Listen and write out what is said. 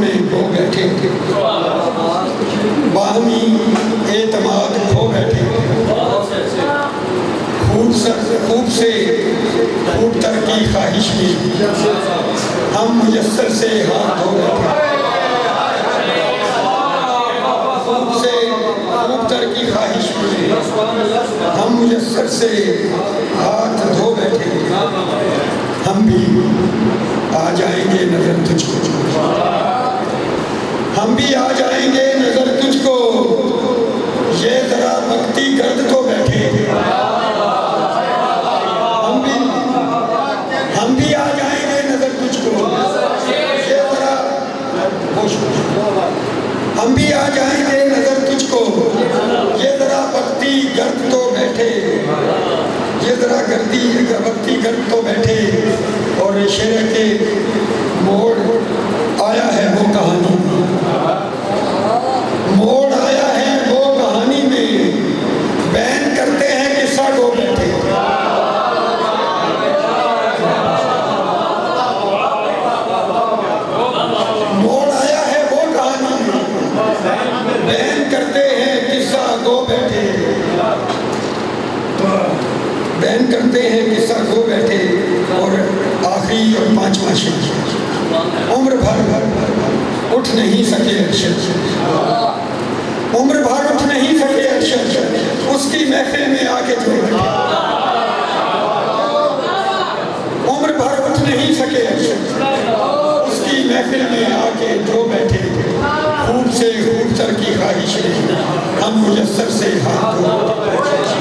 में खो बैठे, बाहमी एतमाद खो बैठे, खूब से खूब तर की ख्वाहिश में हम मुयस्सर से हाथ धो बैठे, खूब से खूब तर की ख्वाहिश में हम मुयस्सर से हाथ धो बैठे। हम भी आ जाएंगे नजर तुझको, हम भी आ जाएंगे नजर तुझको, ये जरा भक्ति गर्द तो बैठे। हम भी आ जाएंगे नजर तुझको, ये जरा हम भी आ जाएंगे नजर तुझको, ये जरा भक्ति गर्द तो बैठे, ये जरा भक्ति गर्द तो बैठे। और शेर के मोड़ आया है वो कहानी, मोड़ आया है वो कहानी में, बैन करते हैं किस्सा को बैठे। मोड़ आया है वो कहानी में, बैन करते हैं किस्सा को बैठे, बैन करते हैं किस्सा को बैठे। और आखिरी और पांचवा शेर, उम्र भर उठ नहीं सके अरशद, उम्र भर उठ नहीं सके अरशद, उसकी महफिल में आके जो बैठे। उम्र भर उठ नहीं सके अरशद, उसकी महफिल में आके जो बैठे। खूब से खूब तर की ख्वाहिश में हम मुयस्सर से हाथ धो